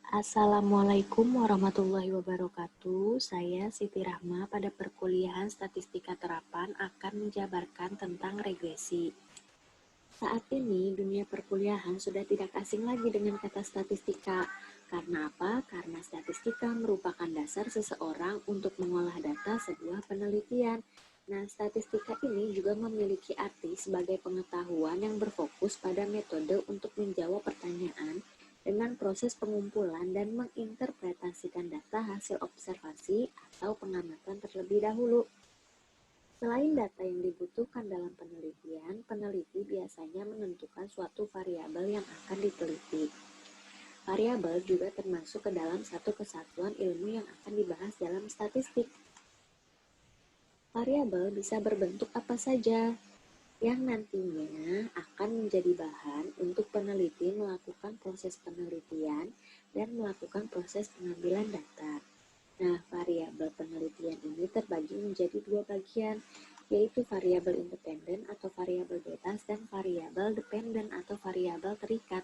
Assalamualaikum warahmatullahi wabarakatuh. Saya Siti Rahma pada perkuliahan Statistika Terapan akan menjabarkan tentang regresi. Saat ini dunia perkuliahan sudah tidak asing lagi dengan kata statistika. Karena apa? Karena statistika merupakan dasar seseorang untuk mengolah data sebuah penelitian. Nah, statistika ini juga memiliki arti sebagai pengetahuan yang berfokus pada metode untuk menjawab pertanyaan dengan proses pengumpulan dan menginterpretasikan data hasil observasi atau pengamatan terlebih dahulu. Selain data yang dibutuhkan dalam penelitian, peneliti biasanya menentukan suatu variabel yang akan diteliti. Variabel juga termasuk ke dalam satu kesatuan ilmu yang akan dibahas dalam statistik. Variabel bisa berbentuk apa saja, yang nantinya akan menjadi bahan untuk peneliti melakukan proses penelitian dan melakukan proses pengambilan data. Nah, variabel penelitian ini terbagi menjadi dua bagian, yaitu variabel independen atau variabel bebas dan variabel dependen atau variabel terikat.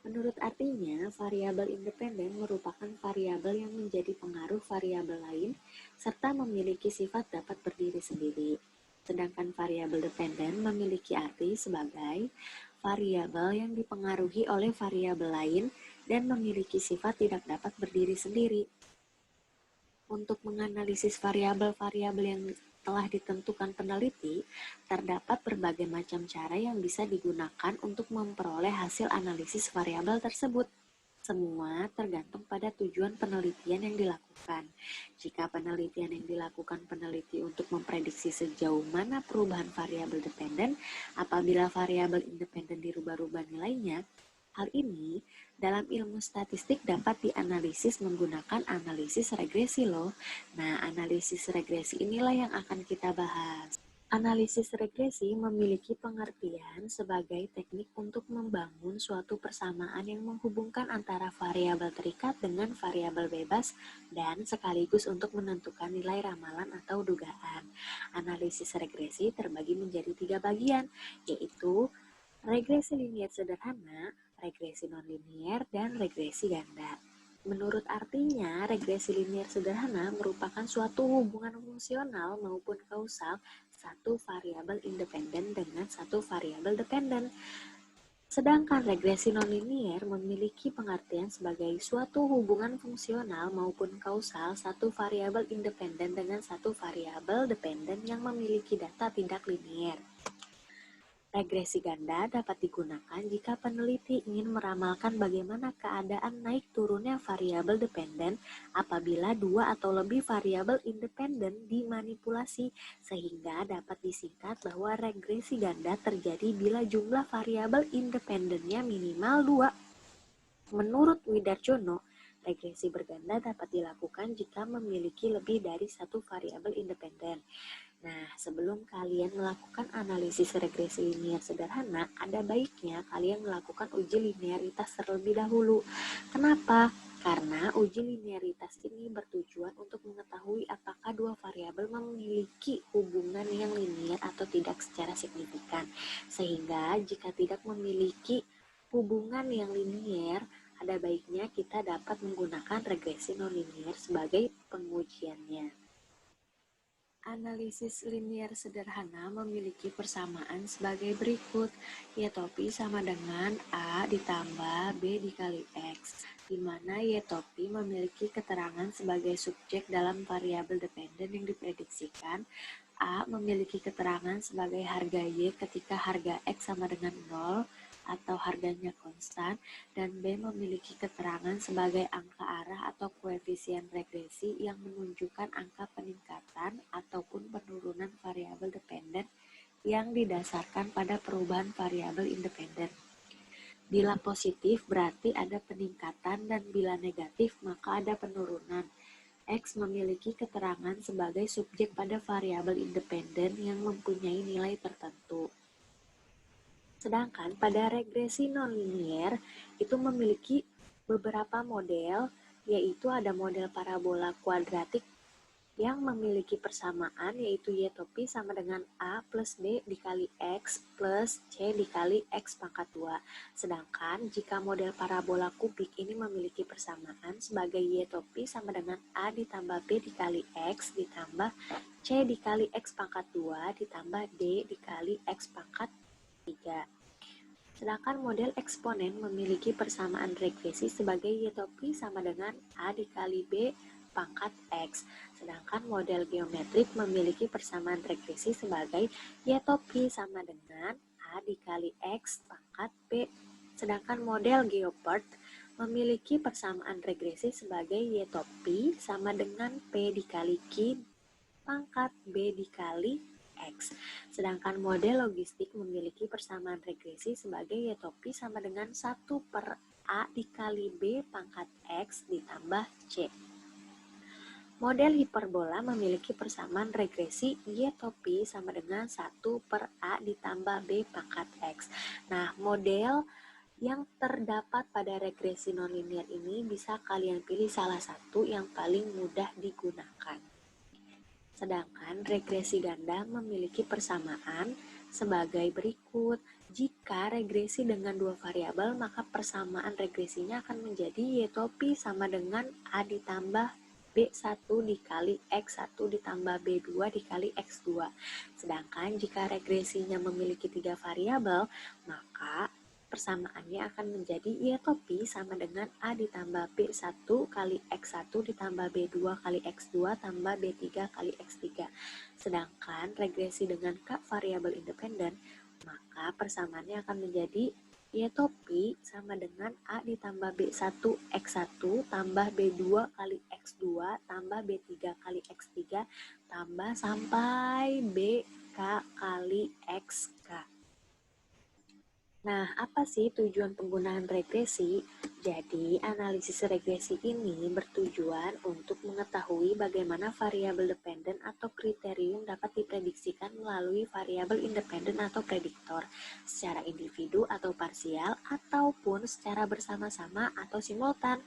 Menurut artinya, variabel independen merupakan variabel yang menjadi pengaruh variabel lain serta memiliki sifat dapat berdiri sendiri. Sedangkan variabel dependen memiliki arti sebagai variabel yang dipengaruhi oleh variabel lain dan memiliki sifat tidak dapat berdiri sendiri. Untuk menganalisis variabel-variabel yang telah ditentukan peneliti, terdapat berbagai macam cara yang bisa digunakan untuk memperoleh hasil analisis variabel tersebut. Semua tergantung pada tujuan penelitian yang dilakukan. Jika penelitian yang dilakukan peneliti untuk memprediksi sejauh mana perubahan variabel dependen apabila variabel independen dirubah-rubah nilainya, hal ini dalam ilmu statistik dapat dianalisis menggunakan analisis regresi loh. Nah, analisis regresi inilah yang akan kita bahas. Analisis regresi memiliki pengertian sebagai teknik untuk membangun suatu persamaan yang menghubungkan antara variabel terikat dengan variabel bebas dan sekaligus untuk menentukan nilai ramalan atau dugaan. Analisis regresi terbagi menjadi 3 bagian, yaitu regresi linier sederhana, regresi nonlinier, dan regresi ganda. Menurut artinya, regresi linier sederhana merupakan suatu hubungan fungsional maupun kausal satu variabel independen dengan satu variabel dependen. Sedangkan regresi nonlinier memiliki pengertian sebagai suatu hubungan fungsional maupun kausal satu variabel independen dengan satu variabel dependen yang memiliki data tidak linier. Regresi ganda dapat digunakan jika peneliti ingin meramalkan bagaimana keadaan naik turunnya variabel dependen apabila dua atau lebih variabel independen dimanipulasi, sehingga dapat disingkat bahwa regresi ganda terjadi bila jumlah variabel independennya minimal 2. Menurut Widarjono, regresi berganda dapat dilakukan jika memiliki lebih dari satu variabel independen. Nah, sebelum kalian melakukan analisis regresi linier sederhana, ada baiknya kalian melakukan uji linearitas terlebih dahulu. Kenapa? Karena uji linearitas ini bertujuan untuk mengetahui apakah dua variabel memiliki hubungan yang linier atau tidak secara signifikan. Sehingga jika tidak memiliki hubungan yang linier, ada baiknya kita dapat menggunakan regresi nonlinier sebagai pengujiannya. Analisis linier sederhana memiliki persamaan sebagai berikut, yaitu Pi sama dengan A ditambah B dikali X, di mana yaitu Pi memiliki keterangan sebagai subjek dalam variabel dependen yang diprediksikan, A memiliki keterangan sebagai harga Y ketika harga X sama dengan 0, atau harganya konstan, dan B memiliki keterangan sebagai angka arah atau koefisien regresi yang menunjukkan angka peningkatan ataupun penurunan variabel dependen yang didasarkan pada perubahan variabel independen. Bila positif berarti ada peningkatan dan bila negatif maka ada penurunan. X memiliki keterangan sebagai subjek pada variabel independen yang mempunyai nilai tertentu. Sedangkan pada regresi nonlinier itu memiliki beberapa model, yaitu ada model parabola kuadratik yang memiliki persamaan yaitu Y topi sama dengan A plus B dikali X plus C dikali X pangkat 2. Sedangkan jika model parabola kubik ini memiliki persamaan sebagai Y topi sama dengan A ditambah B dikali X ditambah C dikali X pangkat 2 ditambah D dikali X pangkat 3. Sedangkan model eksponen memiliki persamaan regresi sebagai Y topi sama dengan A dikali B pangkat X. Sedangkan model geometrik memiliki persamaan regresi sebagai Y topi sama dengan A dikali X pangkat B. Sedangkan model geopard memiliki persamaan regresi sebagai Y topi sama dengan P dikali Q pangkat B dikali X. Sedangkan model logistik memiliki persamaan regresi sebagai Y topi sama dengan 1 per A dikali B pangkat X ditambah C. Model hiperbola memiliki persamaan regresi Y topi sama dengan 1 per A ditambah B pangkat X. Nah, model yang terdapat pada regresi nonlinear ini bisa kalian pilih salah satu yang paling mudah digunakan. Sedangkan regresi ganda memiliki persamaan sebagai berikut. Jika regresi dengan dua variabel, maka persamaan regresinya akan menjadi Y topi sama dengan A ditambah B1 dikali X1 ditambah B2 dikali X2. Sedangkan jika regresinya memiliki tiga variabel, maka persamaannya akan menjadi Y topi sama dengan A ditambah B1 kali X1 ditambah B2 kali X2 tambah B3 kali X3. Sedangkan regresi dengan K variabel independen, maka persamaannya akan menjadi Y topi sama dengan A ditambah B1 X1 tambah B2 kali X2 tambah B3 kali X3 tambah sampai BK kali XK. Nah, apa sih tujuan penggunaan regresi? Jadi, analisis regresi ini bertujuan untuk mengetahui bagaimana variabel dependen atau kriterium dapat diprediksikan melalui variabel independen atau prediktor secara individu atau parsial ataupun secara bersama-sama atau simultan.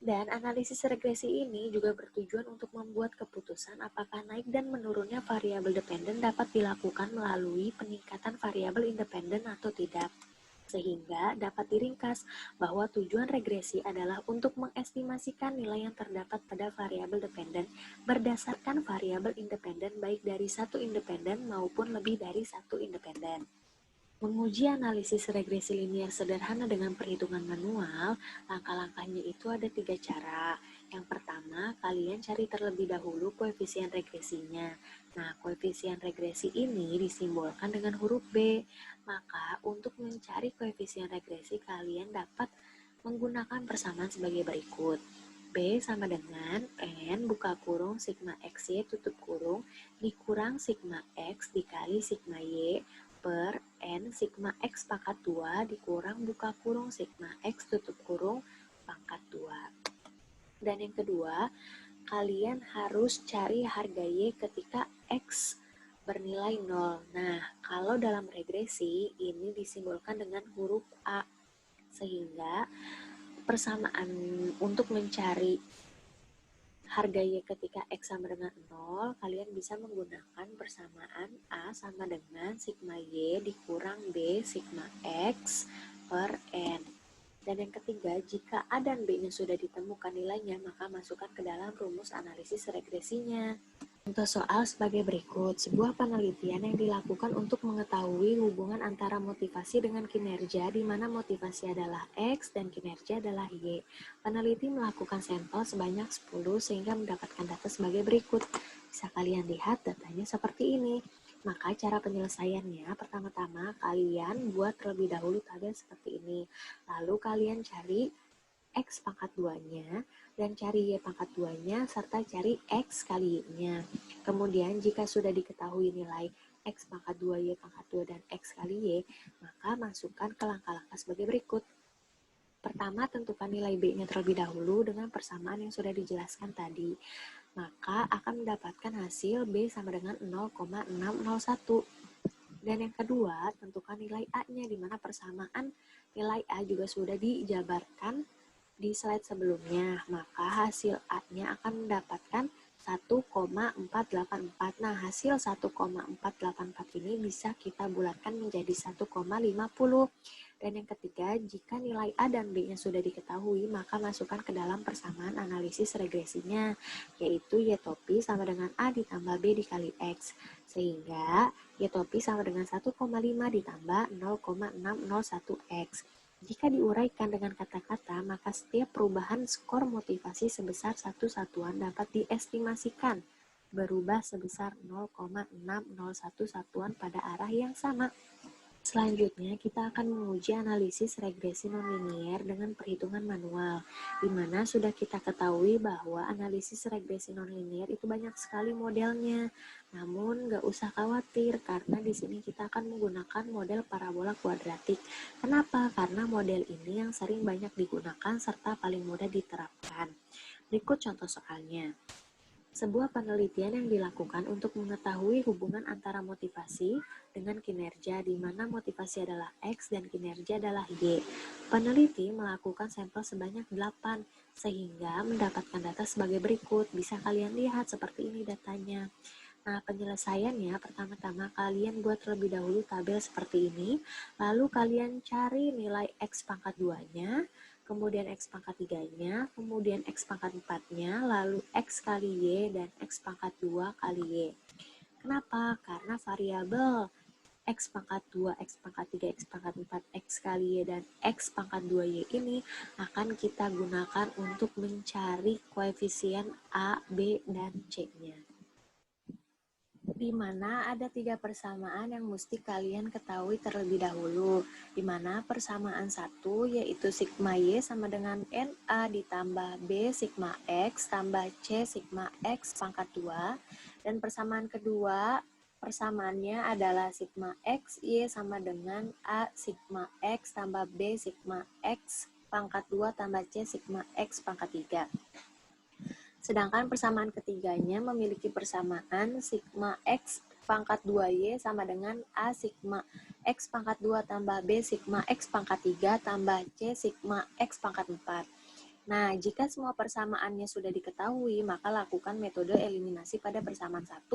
Dan analisis regresi ini juga bertujuan untuk membuat keputusan apakah naik dan menurunnya variabel dependen dapat dilakukan melalui peningkatan variabel independen atau tidak. Sehingga dapat diringkas bahwa tujuan regresi adalah untuk mengestimasikan nilai yang terdapat pada variabel dependen berdasarkan variabel independen baik dari satu independen maupun lebih dari satu independen. Menguji analisis regresi linear sederhana dengan perhitungan manual, langkah-langkahnya itu ada 3 cara. Yang pertama, kalian cari terlebih dahulu koefisien regresinya. Nah, koefisien regresi ini disimbolkan dengan huruf B. Maka, untuk mencari koefisien regresi, kalian dapat menggunakan persamaan sebagai berikut. B sama dengan N buka kurung sigma XY tutup kurung dikurang sigma X dikali sigma Y per N sigma X pangkat 2 dikurang buka kurung sigma X tutup kurung pangkat 2. Dan yang kedua, kalian harus cari harga Y ketika X bernilai 0. Nah, kalau dalam regresi, ini disimbolkan dengan huruf A. Sehingga persamaan untuk mencari harga Y ketika X sama dengan 0, kalian bisa menggunakan persamaan A sama dengan sigma Y dikurang B sigma X per N. Dan yang ketiga, jika A dan B-nya sudah ditemukan nilainya, maka masukkan ke dalam rumus analisis regresinya. Contoh soal sebagai berikut, sebuah penelitian yang dilakukan untuk mengetahui hubungan antara motivasi dengan kinerja, di mana motivasi adalah X dan kinerja adalah Y. Peneliti melakukan sampel sebanyak 10 sehingga mendapatkan data sebagai berikut. Bisa kalian lihat datanya seperti ini. Maka cara penyelesaiannya, pertama-tama kalian buat terlebih dahulu tabel seperti ini. Lalu kalian cari X pangkat 2-nya, dan cari Y pangkat 2-nya, serta cari X kali Y-nya. Kemudian, jika sudah diketahui nilai X pangkat 2, Y pangkat 2, dan X kali Y, maka masukkan ke langkah-langkah sebagai berikut. Pertama, tentukan nilai B-nya terlebih dahulu dengan persamaan yang sudah dijelaskan tadi. Maka akan mendapatkan hasil B sama dengan 0,601. Dan yang kedua, tentukan nilai A-nya, di mana persamaan nilai A juga sudah dijabarkan di slide sebelumnya, maka hasil A-nya akan mendapatkan 1,484. Nah, hasil 1,484 ini bisa kita bulatkan menjadi 1,50. Dan yang ketiga, jika nilai A dan B-nya sudah diketahui, maka masukkan ke dalam persamaan analisis regresinya, yaitu Y topi sama dengan A ditambah B dikali X. Sehingga Y topi sama dengan 1,5 ditambah 0,601X. Jika diuraikan dengan kata-kata, maka setiap perubahan skor motivasi sebesar satu satuan dapat diestimasikan berubah sebesar 0,601 satuan pada arah yang sama. Selanjutnya, kita akan menguji analisis regresi nonlinier dengan perhitungan manual, di mana sudah kita ketahui bahwa analisis regresi nonlinier itu banyak sekali modelnya. Namun, nggak usah khawatir, karena di sini kita akan menggunakan model parabola kuadratik. Kenapa? Karena model ini yang sering banyak digunakan serta paling mudah diterapkan. Berikut contoh soalnya. Sebuah penelitian yang dilakukan untuk mengetahui hubungan antara motivasi dengan kinerja, di mana motivasi adalah X dan kinerja adalah Y. Peneliti melakukan sampel sebanyak 8, sehingga mendapatkan data sebagai berikut. Bisa kalian lihat seperti ini datanya. Nah, penyelesaiannya pertama-tama kalian buat terlebih dahulu tabel seperti ini, lalu kalian cari nilai X pangkat 2-nya, kemudian X pangkat 3-nya, kemudian X pangkat 4-nya, lalu X kali Y, dan X pangkat 2 kali Y. Kenapa? Karena variabel X pangkat 2, X pangkat 3, X pangkat 4, X kali Y, dan X pangkat 2Y ini akan kita gunakan untuk mencari koefisien A, B, dan C-nya. Di mana ada 3 persamaan yang mesti kalian ketahui terlebih dahulu. Di mana persamaan 1 yaitu sigma Y sama dengan NA ditambah B sigma X tambah C sigma X pangkat 2. Dan persamaan kedua, persamaannya adalah sigma X Y sama dengan A sigma X tambah B sigma X pangkat 2 tambah C sigma X pangkat 3. Sedangkan persamaan ketiganya memiliki persamaan sigma X pangkat 2Y sama dengan A sigma X pangkat 2 tambah B sigma X pangkat 3 tambah C sigma X pangkat 4. Nah, jika semua persamaannya sudah diketahui, maka lakukan metode eliminasi pada persamaan 1,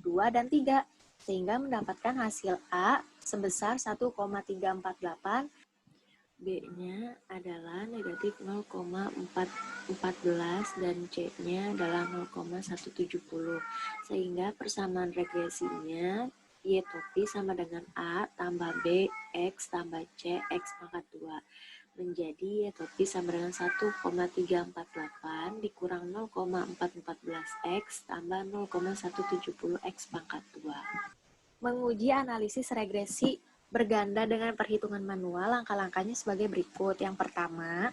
2, dan 3, sehingga mendapatkan hasil A sebesar 1,348, B-nya adalah negatif 0,414 dan C-nya adalah 0,170. Sehingga persamaan regresinya Y topi sama dengan A tambah B, X tambah C, X pangkat 2. Menjadi Y topi sama dengan 1,348 dikurang 0,414X tambah 0,170X pangkat 2. Menguji analisis regresi berganda dengan perhitungan manual, langkah-langkahnya sebagai berikut. Yang pertama,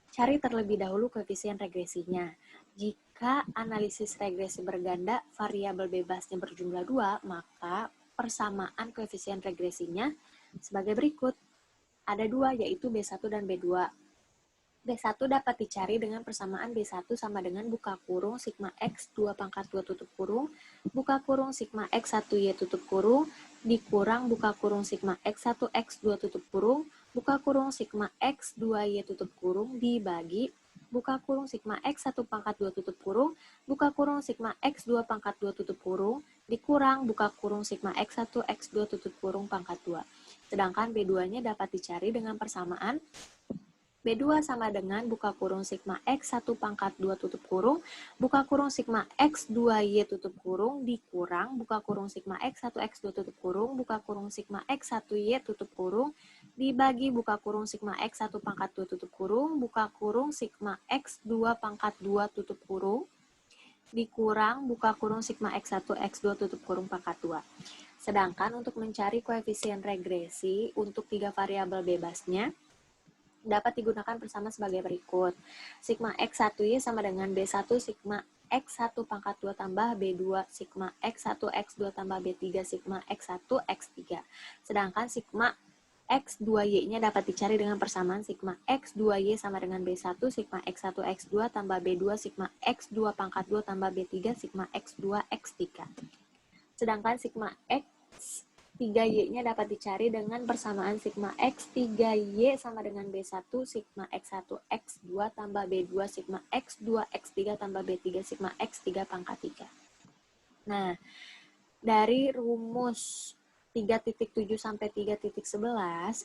cari terlebih dahulu koefisien regresinya. Jika analisis regresi berganda variabel bebasnya berjumlah 2, maka persamaan koefisien regresinya sebagai berikut. Ada 2, yaitu B1 dan B2. B1 dapat dicari dengan persamaan B1 sama dengan buka kurung sigma X 2 pangkat 2 tutup kurung, buka kurung sigma X 1Y tutup kurung, dikurang buka kurung sigma X1 X2 tutup kurung, buka kurung sigma X 2Y tutup kurung, dibagi buka kurung sigma X 1 pangkat 2 tutup kurung, buka kurung sigma X 2 pangkat 2 tutup kurung, dikurang buka kurung sigma X1 X2 tutup kurung pangkat 2. Sedangkan B2-nya dapat dicari dengan persamaan B2 sama dengan buka kurung sigma X1 pangkat 2 tutup kurung, buka kurung sigma X2Y tutup kurung, dikurang buka kurung sigma X1 X2 tutup kurung, buka kurung sigma X1Y tutup kurung, dibagi buka kurung sigma X1 pangkat 2 tutup kurung, buka kurung sigma X2 pangkat 2 tutup kurung, dikurang buka kurung sigma X1 X2 tutup kurung pangkat 2. Sedangkan untuk mencari koefisien regresi untuk 3 variabel bebasnya, dapat digunakan bersama sebagai berikut. Sigma X1Y sama dengan B1 sigma X1 pangkat 2 tambah B2 sigma X1 X2 tambah B3 sigma X1 X3. Sedangkan sigma X2Y-nya dapat dicari dengan persamaan sigma X2Y sama dengan B1 sigma X1 X2 tambah B2 sigma X2 pangkat 2 tambah B3 sigma X2 X3. Sedangkan sigma X 3Y-nya dapat dicari dengan persamaan sigma X 3Y sama dengan B1 sigma X1 X2 tambah B2 sigma X2 X3 tambah B3 sigma X3 pangkat 3. Nah, dari rumus 3.7 sampai 3.11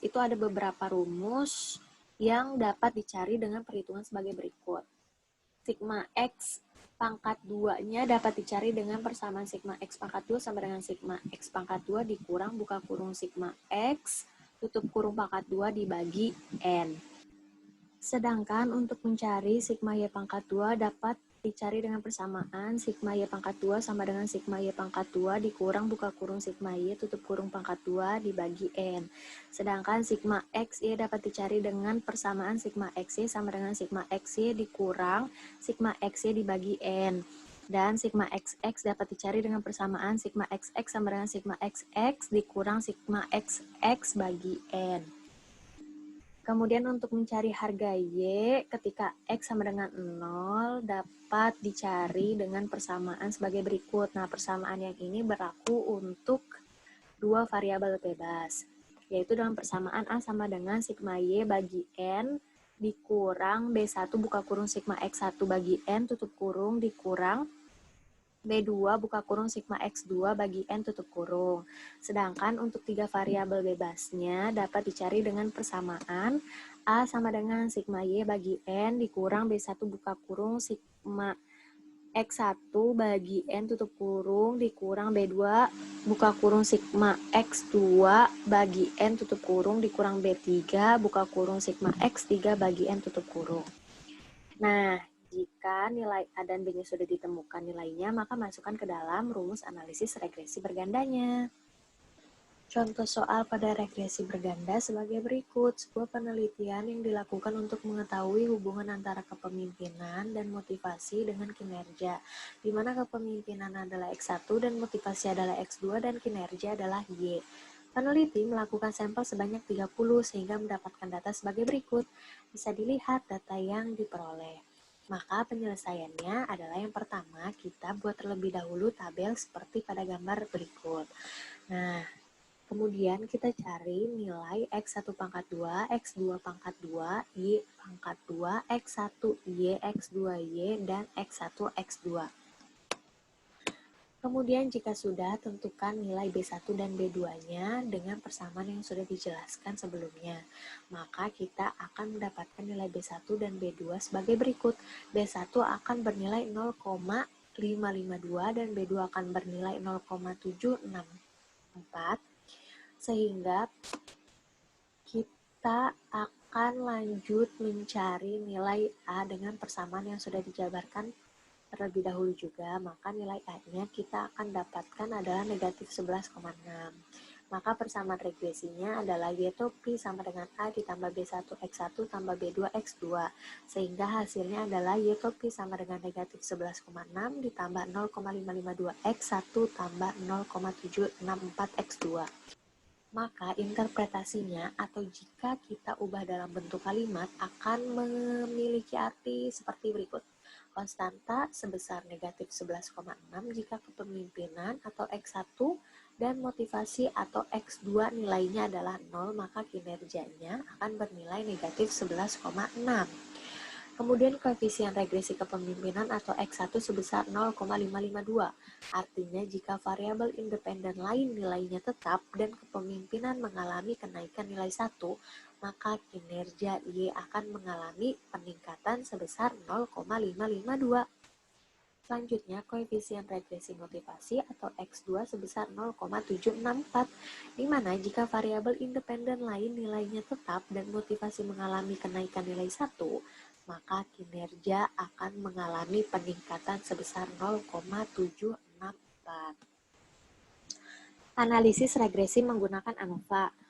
itu ada beberapa rumus yang dapat dicari dengan perhitungan sebagai berikut. Sigma X pangkat 2-nya dapat dicari dengan persamaan sigma X pangkat 2 sama dengan sigma X pangkat 2 dikurang buka kurung sigma X tutup kurung pangkat 2 dibagi N. Sedangkan untuk mencari sigma Y pangkat 2 dapat dicari dengan persamaan sigma Y pangkat 2 sama dengan sigma Y pangkat 2 dikurang buka kurung sigma Y tutup kurung pangkat 2 dibagi N. Sedangkan sigma XY dapat dicari dengan persamaan sigma XY sama dengan sigma XY dikurang sigma XY dibagi N. Dan sigma XX dapat dicari dengan persamaan sigma XX sama dengan sigma XX dikurang sigma XX bagi N. Kemudian untuk mencari harga Y ketika X sama dengan 0 dapat dicari dengan persamaan sebagai berikut. Nah, persamaan yang ini berlaku untuk dua variabel bebas, yaitu dengan persamaan A sama dengan sigma Y bagi N dikurang B1 buka kurung sigma X1 bagi N tutup kurung dikurang B2 buka kurung sigma X2 bagi N tutup kurung. Sedangkan untuk tiga variabel bebasnya dapat dicari dengan persamaan A sama dengan sigma Y bagi N dikurang B1 buka kurung sigma X1 bagi N tutup kurung dikurang B2 buka kurung sigma X2 bagi N tutup kurung dikurang B3 buka kurung sigma X3 bagi N tutup kurung. Nah, jika nilai A dan B-nya sudah ditemukan nilainya, maka masukkan ke dalam rumus analisis regresi bergandanya. Contoh soal pada regresi berganda sebagai berikut. Sebuah penelitian yang dilakukan untuk mengetahui hubungan antara kepemimpinan dan motivasi dengan kinerja, di mana kepemimpinan adalah X1 dan motivasi adalah X2 dan kinerja adalah Y. Peneliti melakukan sampel sebanyak 30 sehingga mendapatkan data sebagai berikut. Bisa dilihat data yang diperoleh. Maka penyelesaiannya adalah yang pertama, kita buat terlebih dahulu tabel seperti pada gambar berikut. Nah, kemudian kita cari nilai X1 pangkat 2, X2 pangkat 2, Y pangkat 2, X1 Y, X2 Y, dan X1 X2. Kemudian jika sudah, tentukan nilai B1 dan B2-nya dengan persamaan yang sudah dijelaskan sebelumnya. Maka kita akan mendapatkan nilai B1 dan B2 sebagai berikut. B1 akan bernilai 0,552 dan B2 akan bernilai 0,764. Sehingga kita akan lanjut mencari nilai A dengan persamaan yang sudah dijabarkan terlebih dahulu juga, maka nilai A-nya kita akan dapatkan adalah negatif 11,6. Maka persamaan regresinya adalah Y topi sama dengan A ditambah B1 X1 tambah B2 X2. Sehingga hasilnya adalah Y topi sama dengan negatif 11,6 ditambah 0,552 X1 tambah 0,764 X2. Maka interpretasinya atau jika kita ubah dalam bentuk kalimat akan memiliki arti seperti berikut. Konstanta sebesar negatif 11,6 jika kepemimpinan atau X1 dan motivasi atau X2 nilainya adalah 0, maka kinerjanya akan bernilai negatif 11,6. Kemudian koefisien regresi kepemimpinan atau X1 sebesar 0,552. Artinya jika variabel independen lain nilainya tetap dan kepemimpinan mengalami kenaikan nilai 1, maka kinerja Y akan mengalami peningkatan sebesar 0,552. Selanjutnya, koefisien regresi motivasi atau X2 sebesar 0,764, di mana jika variabel independen lain nilainya tetap dan motivasi mengalami kenaikan nilai 1, maka kinerja akan mengalami peningkatan sebesar 0,764. Analisis regresi menggunakan ANOVA.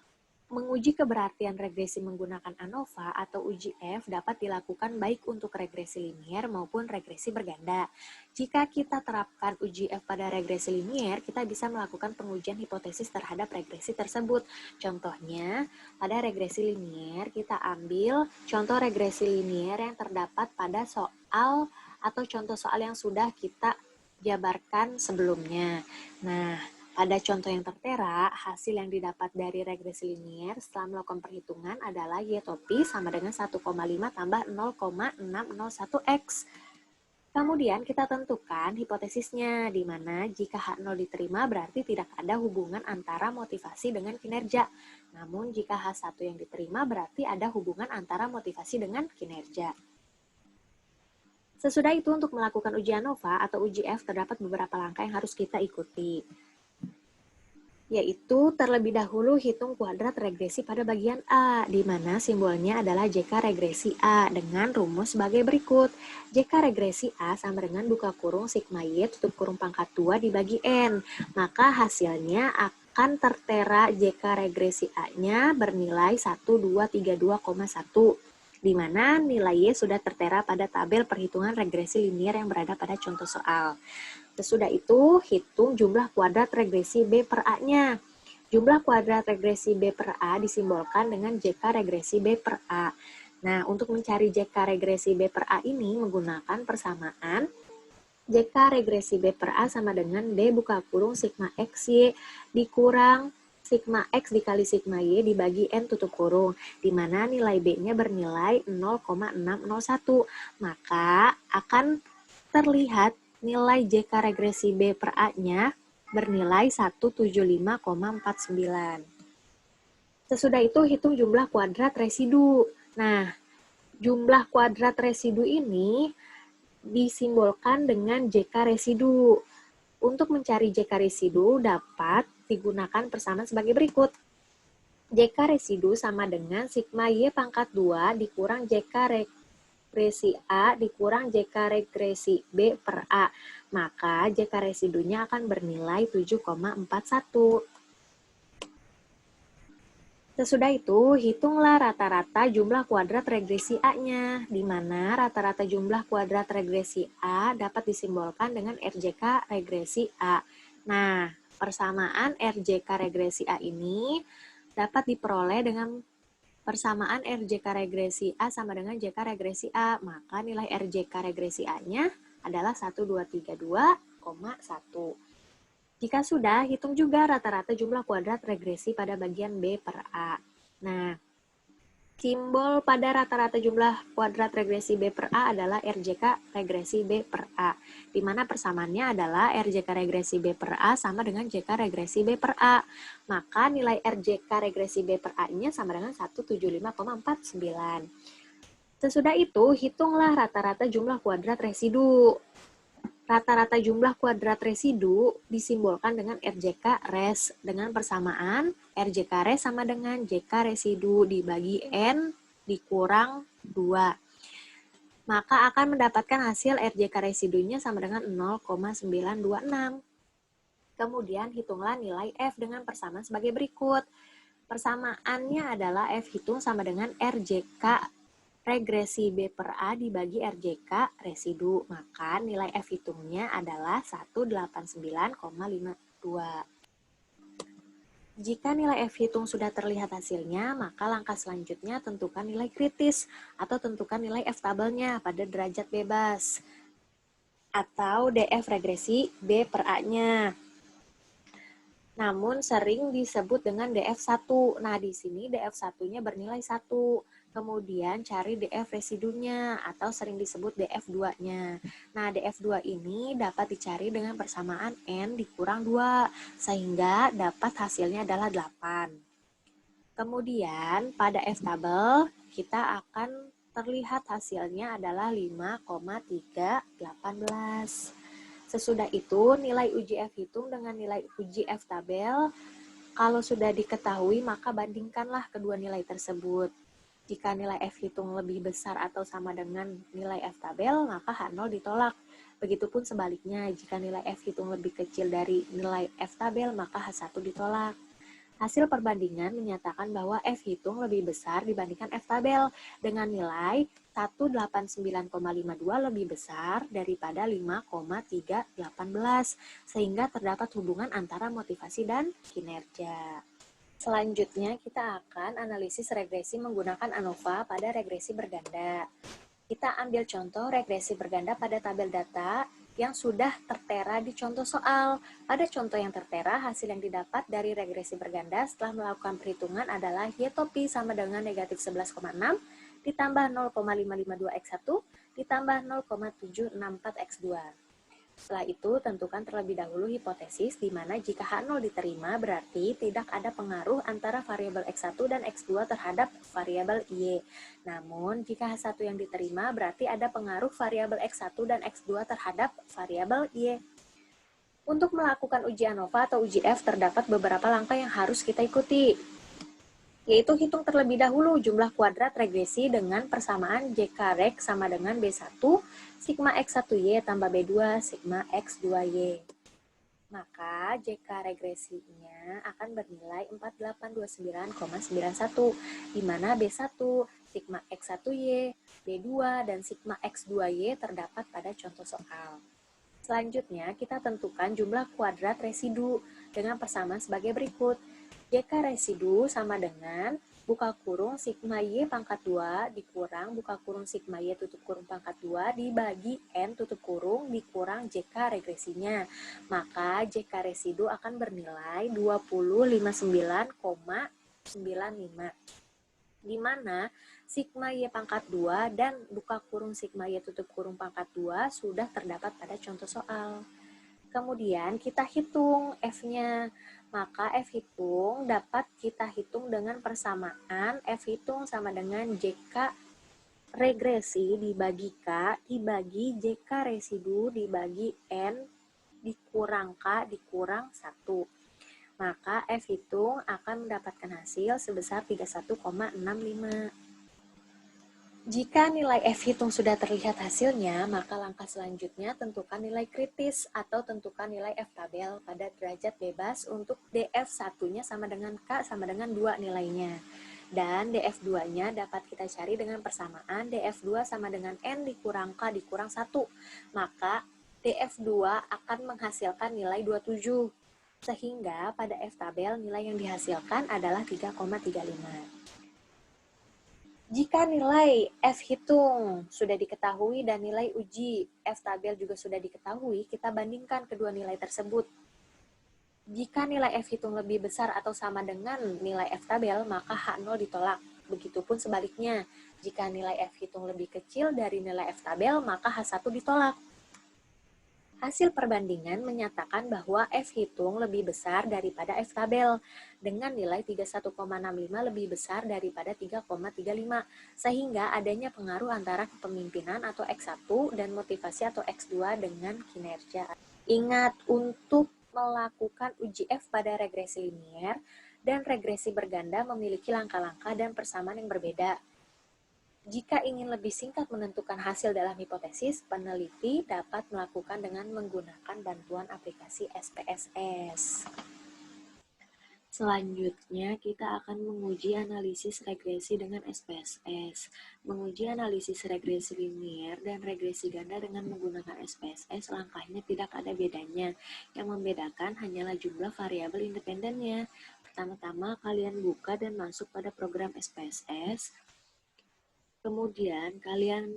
Menguji keberartian regresi menggunakan ANOVA atau uji F dapat dilakukan baik untuk regresi linier maupun regresi berganda. Jika kita terapkan uji F pada regresi linier, kita bisa melakukan pengujian hipotesis terhadap regresi tersebut. Contohnya, pada regresi linier, kita ambil contoh regresi linier yang terdapat pada soal atau contoh soal yang sudah kita jabarkan sebelumnya. Nah, Pada contoh yang tertera, hasil yang didapat dari regresi linier setelah melakukan perhitungan adalah Y topi sama dengan 1,5 tambah 0,601X. Kemudian kita tentukan hipotesisnya, di mana jika H0 diterima berarti tidak ada hubungan antara motivasi dengan kinerja. Namun jika H1 yang diterima berarti ada hubungan antara motivasi dengan kinerja. Sesudah itu untuk melakukan uji ANOVA atau uji F terdapat beberapa langkah yang harus kita ikuti. Yaitu terlebih dahulu hitung kuadrat regresi pada bagian A, di mana simbolnya adalah JK regresi A dengan rumus sebagai berikut. JK regresi A sama dengan buka kurung sigma Y tutup kurung pangkat 2 dibagi N. Maka hasilnya akan tertera JK regresi A-nya bernilai 1232,1, di mana nilai Y sudah tertera pada tabel perhitungan regresi linier yang berada pada contoh soal. Sesudah itu, hitung jumlah kuadrat regresi B per A-nya. Jumlah kuadrat regresi B per A disimbolkan dengan JK regresi B per A. Nah, untuk mencari JK regresi B per A ini menggunakan persamaan JK regresi B per A sama dengan D buka kurung sigma XY dikurang sigma X dikali sigma Y dibagi N tutup kurung, di mana nilai B-nya bernilai 0,601. Maka akan terlihat nilai JK regresi B per A-nya bernilai 175,49. Sesudah itu hitung jumlah kuadrat residu. Nah, jumlah kuadrat residu ini disimbolkan dengan JK residu. Untuk mencari JK residu dapat digunakan persamaan sebagai berikut. JK residu sama dengan sigma Y pangkat 2 dikurang JK regresi A dikurang JK regresi B per A. Maka JK residunya akan bernilai 7,41. Sesudah itu, hitunglah rata-rata jumlah kuadrat regresi A-nya, di mana rata-rata jumlah kuadrat regresi A dapat disimbolkan dengan RJK regresi A. Nah, persamaan RJK regresi A ini dapat diperoleh dengan persamaan RJK regresi A sama dengan JK regresi A, maka nilai RJK regresi A-nya adalah 1232,1. Jika sudah, hitung juga rata-rata jumlah kuadrat regresi pada bagian B per A. Nah, simbol pada rata-rata jumlah kuadrat regresi B per A adalah RJK regresi B per A, di mana persamaannya adalah RJK regresi B per A sama dengan JK regresi B per A. Maka nilai RJK regresi B per A-nya sama dengan 175,49. Sesudah itu, hitunglah rata-rata jumlah kuadrat residu. Rata-rata jumlah kuadrat residu disimbolkan dengan RJK res dengan persamaan RJK res sama dengan JK residu dibagi N dikurang 2. Maka akan mendapatkan hasil RJK residunya sama dengan 0,926. Kemudian hitunglah nilai F dengan persamaan sebagai berikut. Persamaannya adalah F hitung sama dengan RJK regresi B per A dibagi RJK residu, maka nilai F hitungnya adalah 189,52. Jika nilai F hitung sudah terlihat hasilnya, maka langkah selanjutnya tentukan nilai kritis atau tentukan nilai F tabelnya pada derajat bebas atau DF regresi B per A-nya. Namun sering disebut dengan DF1. Nah, di sini DF1-nya bernilai 1. Kemudian cari DF residunya atau sering disebut DF2-nya. Nah, DF2 ini dapat dicari dengan persamaan N dikurang 2, sehingga dapat hasilnya adalah 8. Kemudian pada F tabel kita akan terlihat hasilnya adalah 5,318. Sesudah itu nilai uji F hitung dengan nilai uji F tabel. Kalau sudah diketahui maka bandingkanlah kedua nilai tersebut. Jika nilai F hitung lebih besar atau sama dengan nilai F tabel, maka H0 ditolak. Begitupun sebaliknya, jika nilai F hitung lebih kecil dari nilai F tabel, maka H1 ditolak. Hasil perbandingan menyatakan bahwa F hitung lebih besar dibandingkan F tabel dengan nilai 189,52 lebih besar daripada 5,318, sehingga terdapat hubungan antara motivasi dan kinerja. Selanjutnya, kita akan analisis regresi menggunakan ANOVA pada regresi berganda. Kita ambil contoh regresi berganda pada tabel data yang sudah tertera di contoh soal. Pada contoh yang tertera, hasil yang didapat dari regresi berganda setelah melakukan perhitungan adalah Y topi sama dengan negatif 11,6 ditambah 0,552X1 ditambah 0,764X2. Setelah itu, tentukan terlebih dahulu hipotesis di mana jika H0 diterima, berarti tidak ada pengaruh antara variabel X1 dan X2 terhadap variabel Y. Namun, jika H1 yang diterima, berarti ada pengaruh variabel X1 dan X2 terhadap variabel Y. Untuk melakukan uji ANOVA atau uji F, terdapat beberapa langkah yang harus kita ikuti, yaitu hitung terlebih dahulu jumlah kuadrat regresi dengan persamaan JK-Reg sama dengan B1, sigma X1Y tambah B2, sigma X2Y. Maka JK regresinya akan bernilai 4829,91, di mana B1, sigma X1Y, B2, dan sigma X2Y terdapat pada contoh soal. Selanjutnya, kita tentukan jumlah kuadrat residu dengan persamaan sebagai berikut. JK residu sama dengan buka kurung sigma Y pangkat 2 dikurang buka kurung sigma Y tutup kurung pangkat 2 dibagi N tutup kurung dikurang JK regresinya. Maka JK residu akan bernilai 2059,95, di mana sigma Y pangkat 2 dan buka kurung sigma Y tutup kurung pangkat 2 sudah terdapat pada contoh soal. Kemudian kita hitung F-nya. Maka F hitung dapat kita hitung dengan persamaan F hitung sama dengan JK regresi dibagi K dibagi JK residu dibagi N dikurang K dikurang 1. Maka F hitung akan mendapatkan hasil sebesar 31,65. Jika nilai F hitung sudah terlihat hasilnya, maka langkah selanjutnya tentukan nilai kritis atau tentukan nilai F tabel pada derajat bebas untuk DF1-nya sama dengan K sama dengan 2 nilainya. Dan DF2-nya dapat kita cari dengan persamaan DF2 sama dengan N dikurang K dikurang 1. Maka DF2 akan menghasilkan nilai 27. Sehingga pada F tabel nilai yang dihasilkan adalah 3,35. Jika nilai F hitung sudah diketahui dan nilai uji F tabel juga sudah diketahui, kita bandingkan kedua nilai tersebut. Jika nilai F hitung lebih besar atau sama dengan nilai F tabel, maka H0 ditolak. Begitupun sebaliknya, jika nilai F hitung lebih kecil dari nilai F tabel, maka H1 ditolak. Hasil perbandingan menyatakan bahwa F hitung lebih besar daripada F tabel dengan nilai 31,65 lebih besar daripada 3,35, sehingga adanya pengaruh antara kepemimpinan atau X1 dan motivasi atau X2 dengan kinerja. Ingat, untuk melakukan uji F pada regresi linier dan regresi berganda memiliki langkah-langkah dan persamaan yang berbeda. Jika ingin lebih singkat menentukan hasil dalam hipotesis, peneliti dapat melakukan dengan menggunakan bantuan aplikasi SPSS. Selanjutnya, kita akan menguji analisis regresi dengan SPSS. Menguji analisis regresi linier dan regresi ganda dengan menggunakan SPSS, langkahnya tidak ada bedanya. Yang membedakan hanyalah jumlah variabel independennya. Pertama-tama, kalian buka dan masuk pada program SPSS. Kemudian kalian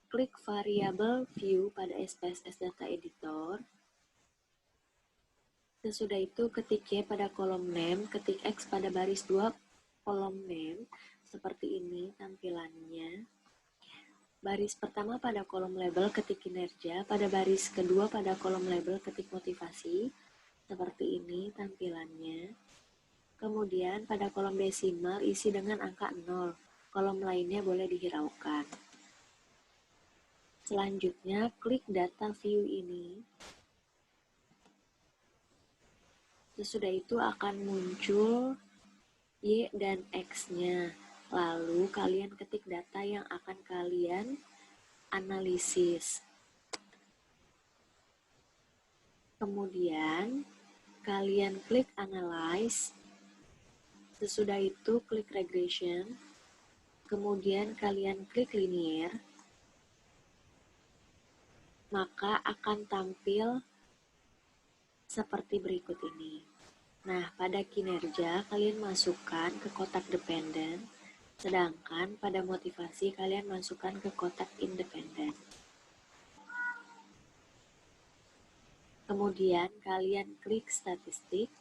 klik variabel view pada SPSS Data Editor. Sesudah itu ketik Y pada kolom name, ketik X pada baris 2 kolom name. Seperti ini tampilannya. Baris pertama pada kolom label ketik kinerja, pada baris kedua pada kolom label ketik motivasi. Seperti ini tampilannya. Kemudian pada kolom desimal isi dengan angka 0. Kolom lainnya boleh dihiraukan. Selanjutnya, klik data view ini. Sesudah itu akan muncul Y dan X-nya. Lalu kalian ketik data yang akan kalian analisis. Kemudian, kalian klik Analyze. Sesudah itu klik Regression. Kemudian kalian klik Linear. Maka akan tampil seperti berikut ini. Nah, pada kinerja kalian masukkan ke kotak dependen, sedangkan pada motivasi kalian masukkan ke kotak independen. Kemudian kalian klik statistik,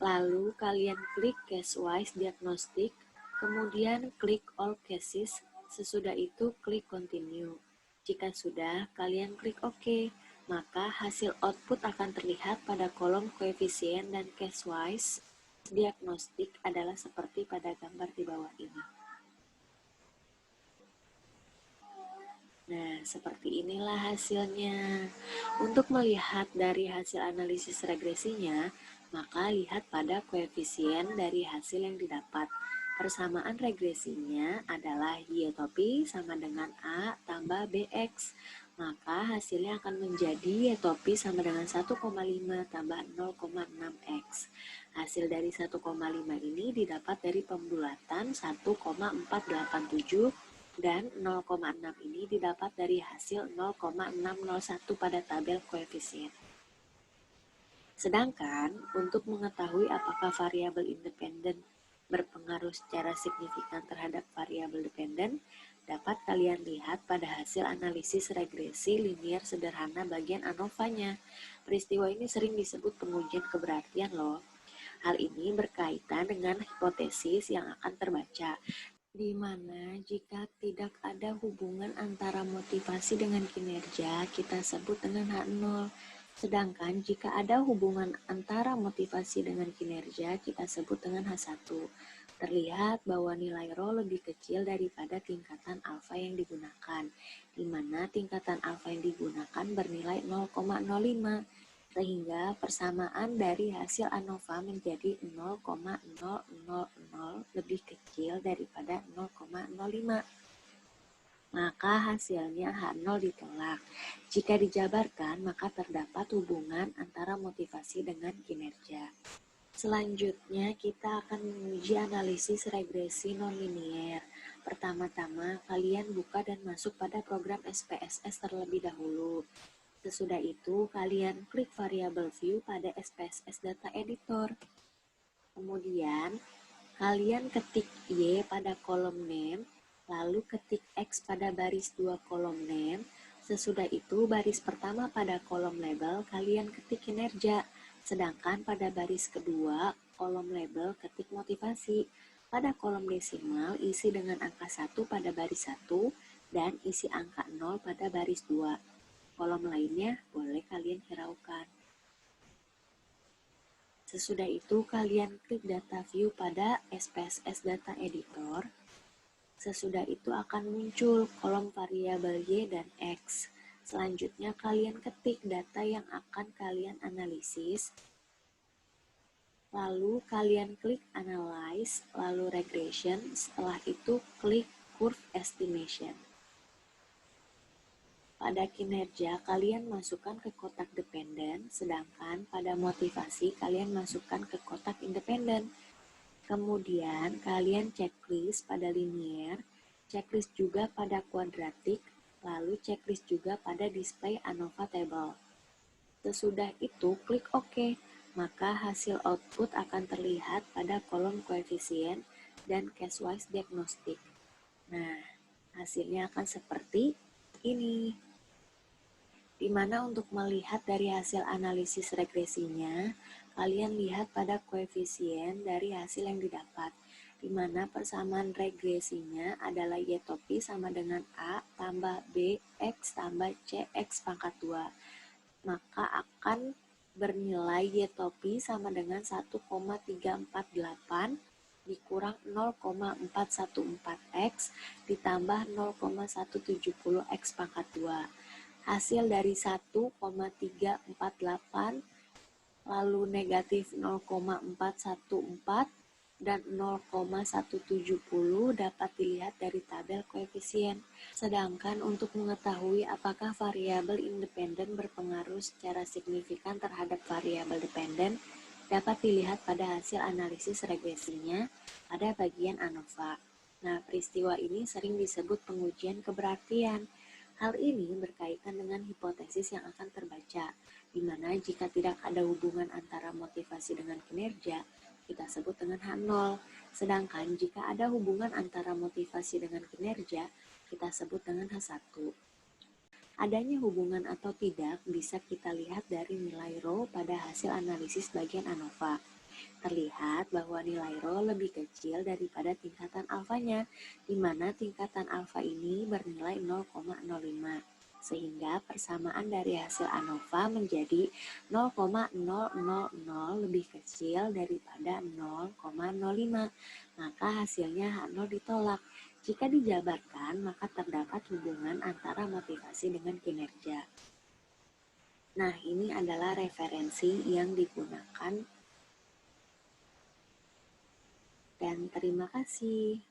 lalu kalian klik case-wise diagnostic, kemudian klik all cases, sesudah itu klik continue. Jika sudah, kalian klik OK, maka hasil output akan terlihat pada kolom koefisien dan case-wise diagnostic adalah seperti pada gambar di bawah ini. Nah, seperti inilah hasilnya. Untuk melihat dari hasil analisis regresinya, maka lihat pada koefisien dari hasil yang didapat. Persamaan regresinya adalah Y topi sama dengan A tambah BX. Maka hasilnya akan menjadi Y topi sama dengan 1,5 tambah 0,6X. Hasil dari 1,5 ini didapat dari pembulatan 1,487 dan 0,6 ini didapat dari hasil 0,601 pada tabel koefisien. Sedangkan untuk mengetahui apakah variabel independen berpengaruh secara signifikan terhadap variabel dependen, dapat kalian lihat pada hasil analisis regresi linier sederhana bagian ANOVA-nya. Peristiwa ini sering disebut pengujian keberartian loh. Hal ini berkaitan dengan hipotesis yang akan terbaca, di mana jika tidak ada hubungan antara motivasi dengan kinerja, kita sebut dengan H0. Sedangkan jika ada hubungan antara motivasi dengan kinerja, kita sebut dengan H1. Terlihat bahwa nilai rho lebih kecil daripada tingkatan alfa yang digunakan, di mana tingkatan alfa yang digunakan bernilai 0,05. Sehingga persamaan dari hasil ANOVA menjadi 0,000 lebih kecil daripada 0,05. Maka hasilnya H0 ditolak. Jika dijabarkan, maka terdapat hubungan antara motivasi dengan kinerja. Selanjutnya, kita akan menguji analisis regresi nonlinier. Pertama-tama, kalian buka dan masuk pada program SPSS terlebih dahulu. Sesudah itu, kalian klik variable view pada SPSS Data Editor. Kemudian, kalian ketik Y pada kolom name, lalu ketik X pada baris 2 kolom name. Sesudah itu, baris pertama pada kolom label, kalian ketik kinerja. Sedangkan pada baris kedua, kolom label ketik motivasi. Pada kolom desimal, isi dengan angka 1 pada baris 1, dan isi angka 0 pada baris 2. Kolom lainnya boleh kalian hiraukan. Sesudah itu kalian klik data view pada SPSS Data Editor. Sesudah itu akan muncul kolom variabel Y dan X. Selanjutnya kalian ketik data yang akan kalian analisis. Lalu kalian klik Analyze, lalu Regression. Setelah itu klik Curve Estimation. Pada kinerja, kalian masukkan ke kotak dependen, sedangkan pada motivasi, kalian masukkan ke kotak independen. Kemudian, kalian checklist pada linear, checklist juga pada kuadratik, lalu checklist juga pada display ANOVA table. Sesudah itu, klik OK, maka hasil output akan terlihat pada kolom koefisien dan case-wise diagnostic. Nah, hasilnya akan seperti ini. Di mana untuk melihat dari hasil analisis regresinya, kalian lihat pada koefisien dari hasil yang didapat, di mana persamaan regresinya adalah Y topi sama dengan A tambah B, X tambah C, X pangkat 2. Maka akan bernilai Y topi sama dengan 1,348 dikurang 0,414X ditambah 0,170 X pangkat 2. Hasil dari 1,348 lalu negatif 0,414 dan 0,170 dapat dilihat dari tabel koefisien. Sedangkan untuk mengetahui apakah variabel independen berpengaruh secara signifikan terhadap variabel dependen, dapat dilihat pada hasil analisis regresinya pada bagian ANOVA. Nah, peristiwa ini sering disebut pengujian keberartian. Hal ini berkaitan dengan hipotesis yang akan terbaca, di mana jika tidak ada hubungan antara motivasi dengan kinerja, kita sebut dengan H0. Sedangkan jika ada hubungan antara motivasi dengan kinerja, kita sebut dengan H1. Adanya hubungan atau tidak bisa kita lihat dari nilai rho pada hasil analisis bagian ANOVA. Terlihat bahwa nilai rho lebih kecil daripada tingkatan alfanya, di mana tingkatan alfa ini bernilai 0,05. Sehingga persamaan dari hasil ANOVA menjadi 0,000 lebih kecil daripada 0,05. Maka hasilnya H0 ditolak. Jika dijabarkan, maka terdapat hubungan antara motivasi dengan kinerja. Nah, ini adalah referensi yang digunakan dan terima kasih.